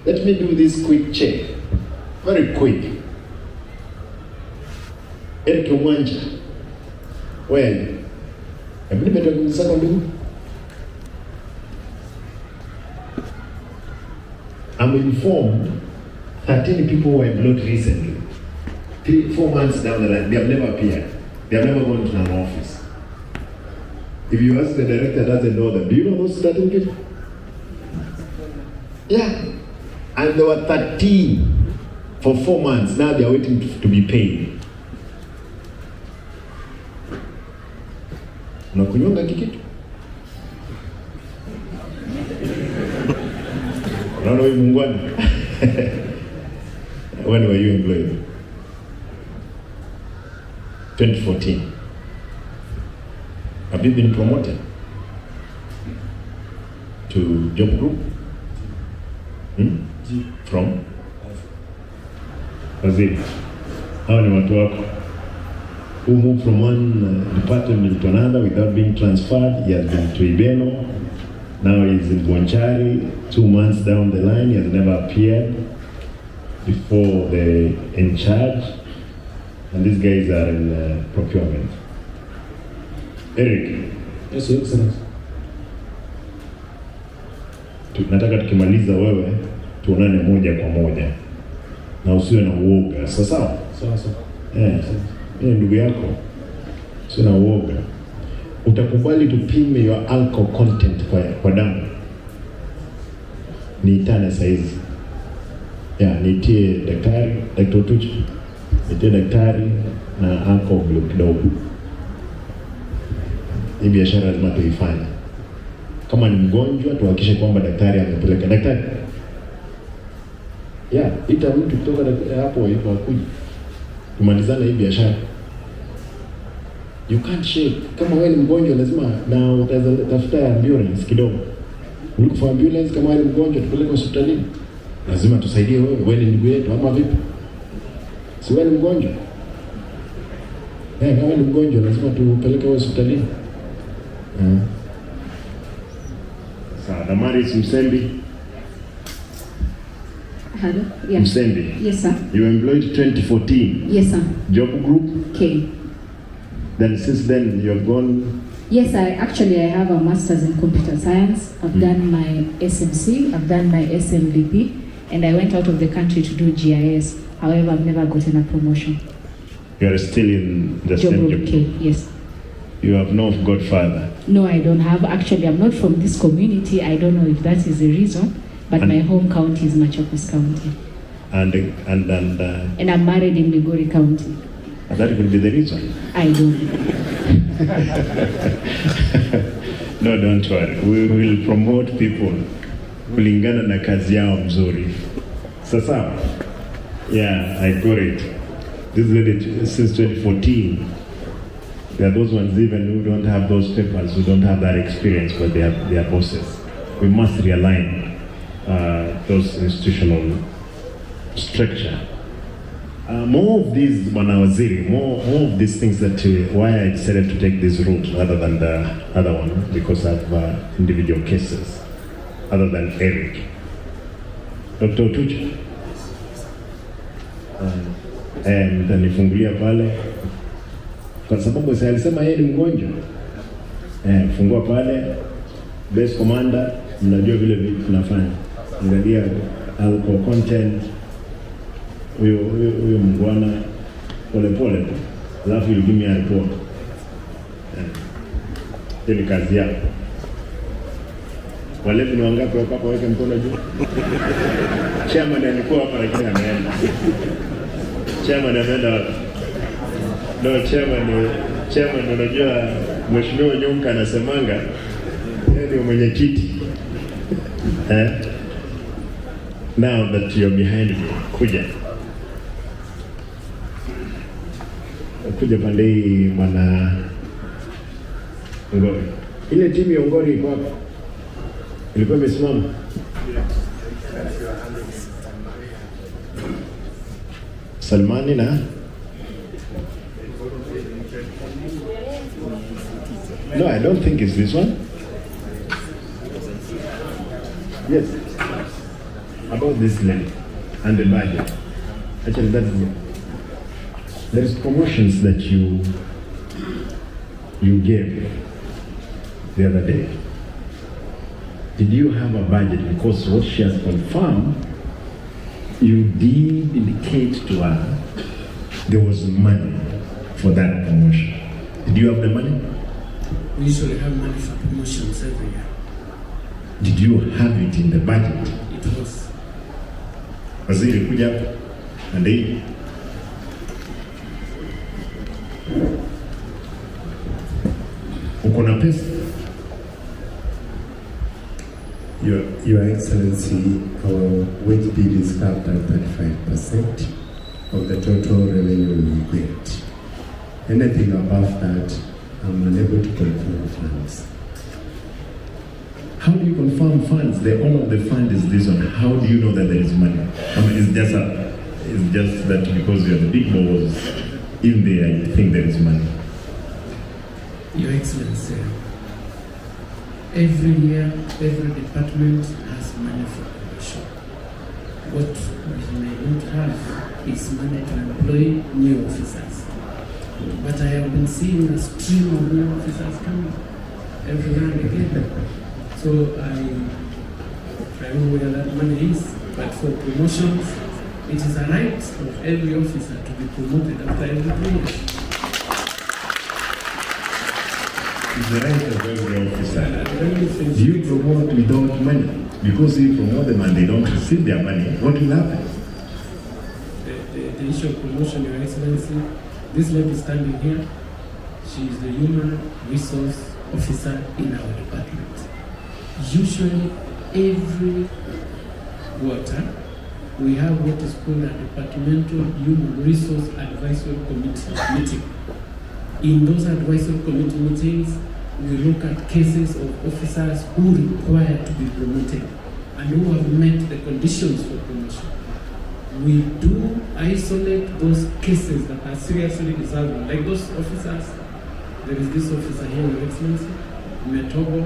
Let me do this quick check. Very quick. Eric Mwanja. Well, have you been to the second? I'm informed 13 people were employed recently. 3-4 months down the line, they have never appeared. They have never gone to an office. If you ask the director, doesn't know them. Do you know those 13 people? Yeah. And there were 13 for 4 months. Now they are waiting to be paid. Unakunyonga kikitu? Unaona huyu mungwana? When were you employed? 2014. Have you been promoted to job group? From? Brazil. How ni watu wako? Who moved from one department to another without being transferred? He has been to Ibeno. Now he's in Bonchari. 2 months down the line, he has never appeared before the in charge. And these guys are in procurement. Eric. Yes, Your Excellency. Nataka tukimaliza wewe tuonane moja kwa moja na usiwe na uoga. Sawa sawa? Sawa sawa. Ndugu yako. Usiwe na uoga. Utakubali tupime your alcohol content kwa damu? Niitane saizi. Nitie daktari, Dr. Tuchu. Nitie daktari na alcohol kidogo. Hii biashara lazima tuifanye. Kama ni mgonjwa tuhakikishe kwamba daktari amepeleka. Daktari. Ita mtu kutoka hapo hivi akuje. Tumalizane hii biashara. You can't shake. Kama wewe ni mgonjwa lazima na utafuta ambulance kidogo. Ulikufa ambulance kama wewe ni mgonjwa tupeleke hospitalini. Lazima tusaidie wewe. Wewe ni ndugu yetu ama vipi? Si wewe ni mgonjwa? Kama wewe ni mgonjwa lazima tupeleke hospitalini. Sawa, Damaris Msembi. Hello? Yeah. Msembi. Yes, sir. You were employed 2014. Yes, sir. Job group? Okay. Then since then you have gone? Yes, I have a master's in computer science. I've done my SMC, I've done my SMVP, and I went out of the country to do GIS. However, I've never gotten a promotion. You are still in the job same group? job? Okay, yes. You have no godfather? No, I don't have. Actually, I'm not from this community. I don't know if that is the reason, but my home county is Machakos County. And I'm married in Migori County. That could be the reason. I don't. No, don't worry. We will promote people kulingana na kazi yao mzuri. Sasa, I got it. This lady since 2014. There are those ones even who don't have those papers, who don't have that experience, but they are their bosses. We must realign those institutional structure. More of these, Bwana Waziri, more of these things that why I decided to take this route rather than the other one, because of individual cases, other than Eric. Dr. Tuchu, mtanifungulia pale kwa sababu sasa alisema yeye ni mgonjwa. Fungua pale base commander, mnajua vile vitu tunafanya. Angalia alcohol content. Huyo mngwana pole tu. Alafu you give me a report. Ni kazi yako. Walevi ni wangapi wako hapa, weke mkono juu. Chairman alikuwa hapa lakini ameenda. Chairman ameenda. No, chairman unajua Mheshimiwa Nyonka anasemanga yeye ndio mwenyekiti. Now that you're behind me, kuja pande hii Bwana Ngori. Ile timu ya Ngori iko hapa. Ilikuwa imesimama. Salmani na No, I don't think it's this one. Yes. about this land and the budget. Actually, there is promotions that you gave the other day. Did you have a budget? Because what she has confirmed, you did indicate to her there was money for that promotion. Did you have the money? We usually have money for promotions every year. Did you have it in the budget? It was. Waziri kuja and they uko na pesa? Your Excellency, our wage bill is capped at 35% of the total revenue we get. Anything above that, I'm unable to confirm funds. How do you confirm funds? The owner of the fund is this one. How do you know that there is money? I mean, it's just that because you are the big boss, in there you think there is money. Your Excellency, every year, every department has money for promotion. What we may not have is money to employ new officers. But I have been seeing a stream of new officers coming every now and again. So I don't know where that money is, but for promotions, it is a right of every officer to be promoted after every 3 years. It's the right of every officer. Do you promote without money? Because if you promote them and they don't receive their money, what will happen? The issue of promotion, Your Excellency, this lady standing here, she is the human resource officer in our department. Usually, every quarter, we have what is called a departmental human resource advisory committee meeting. In those advisory committee meetings, we look at cases of officers who require to be promoted and who have met the conditions for promotion. We do isolate those cases that are seriously deserving, like those officers. There is this officer here, Your Excellency, Metobo.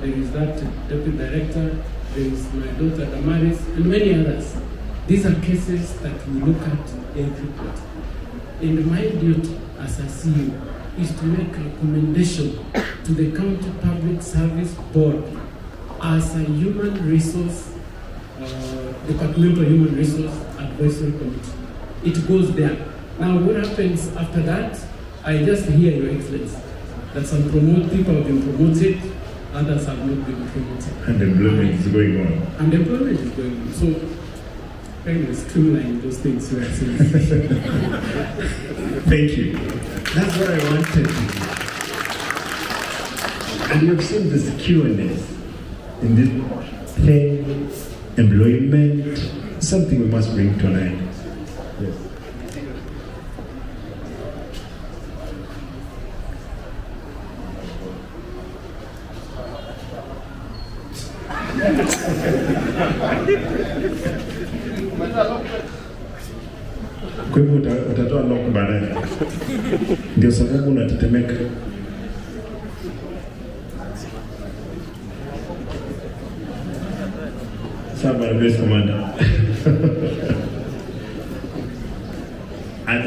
There is that deputy director. There is my daughter Damaris, and many others. These are cases that we look at every quarter. And my duty as a CEO is to make recommendation to the County Public Service Board as a human resource, departmental human resource advisory committee. It goes there. Now, what happens after that? I just hear, Your Excellency, that some people have been promoted, others have not been promoted. And employment is going on. And employment is going on. So, kind of streamline those things, Your Excellency. Thank you. That's what I wanted to do. And you have seen the security in this thing, employment, something we must bring to an end. Yes. Kwa hivyo utatoa lock baadaye. Ndio sababu unatetemeka. Saba base commander. And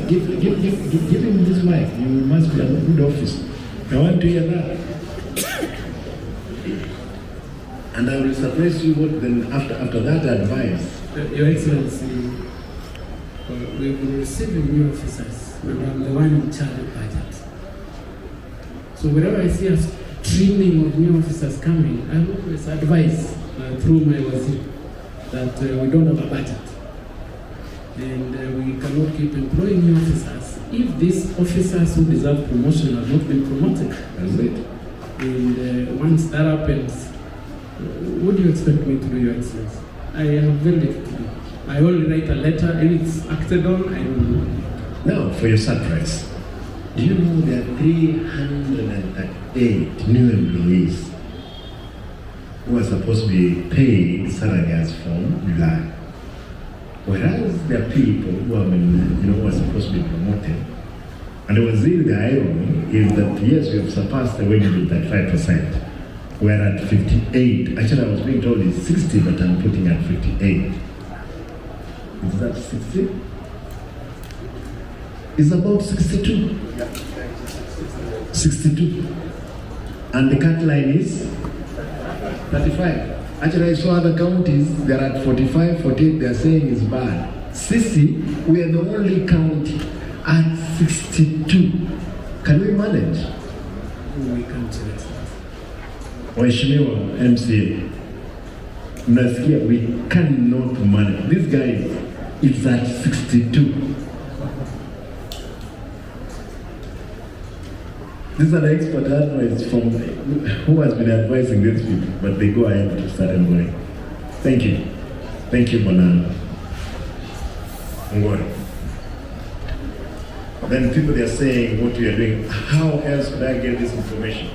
give him this mic. You must be a good officer. I want to hear that. And I will surprise you what then after that advice. Your Excellency, we've been receiving new officers, and I'm the one in charge of budget. So whenever I see a streaming of new officers coming, I always advise through my waziri that we don't have a budget. And we cannot keep employing new officers if these officers who deserve promotion have not been promoted. That's it. And once that happens, what do you expect me to do, Your Excellency? I have very little to do. I only write a letter and it's acted on, I don't know. Now, for your surprise, do you know there are 308 new employees who are supposed to be paid salary as from July? Whereas there are people who have been, who are supposed to be promoted, and the waziri, the irony is that yes, we have surpassed the wage bill 35%. We're at 58. Actually, I was being told it's 60, but I'm putting at 58. Is that 60? It's about 62. 62. And the cut line is 35. Actually, I saw other counties, they're at 45, 48, they're saying it's bad. Sisi, we are the only county at 62. Can we manage? We can't do it. Waheshimiwa MCA, mnasikia, we cannot manage. This guy is at 62. This is an expert advice from who has been advising these people, but they go ahead to start employing. Thank you. Thank you, Banana. Then people, they are saying what we are doing. How else could I get this information?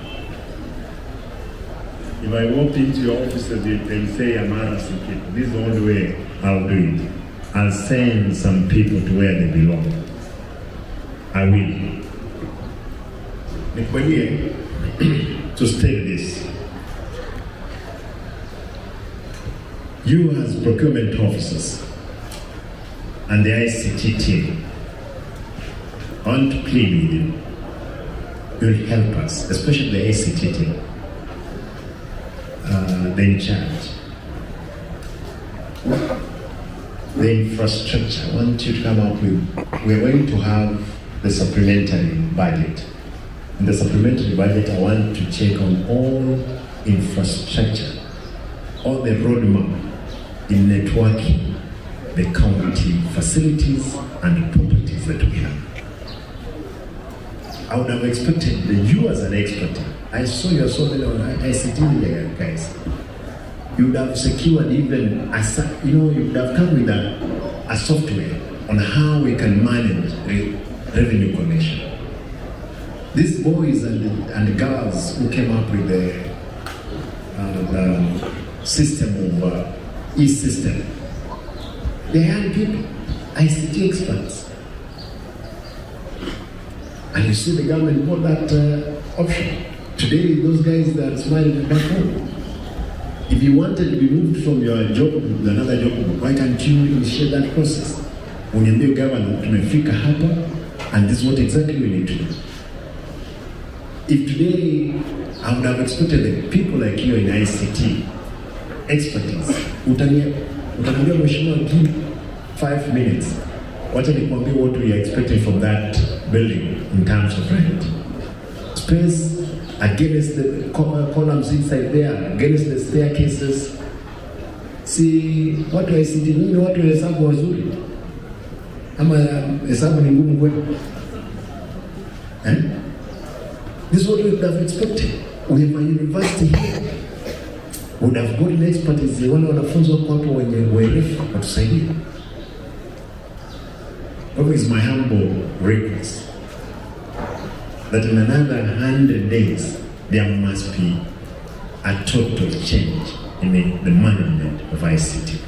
If I walked into your offices, they say I'm harassing people. This is the only way I'll do it. I'll send some people to where they belong. I will. To state this. You as procurement officers and the ICT team, I want to plead with you. You'll help us, especially the ICT team. They're in charge. The infrastructure, I want you to come up with, we're going to have the supplementary budget. In the supplementary budget, I want to check on all infrastructure, all the roadmap in networking, the county facilities and properties that we have. I would have expected that you as an expert, I saw you so many on ICT guys. You would have secured even, you would have come with a software on how we can manage revenue collection. These boys and girls who came up with the system of e-system, they are people, ICT experts. And you see the government bought that option. Today, those guys that are smiling back home. If you wanted to be moved from your job to another job, why can't you initiate that process? When you new government, tumefika hapa, and this is what exactly we need to do. If today, I would have expected that people like you in ICT, expertise, utaniambia mheshimiwa, give 5 minutes. Wacha nikwambie what we are expecting from that building in terms of rent. Space, against the columns inside there, against the staircases. See, watu wa ICT nini, watu wa hesabu wazuri? Ama hesabu ni ngumu kwenu? This is what we would have expected. We have a university here. We would have gotten expertise. Wale wanafunzi wako hapo wenye uerefu watusaidie. What is my humble request? That in another 100 days, there must be a total change in the management of ICT.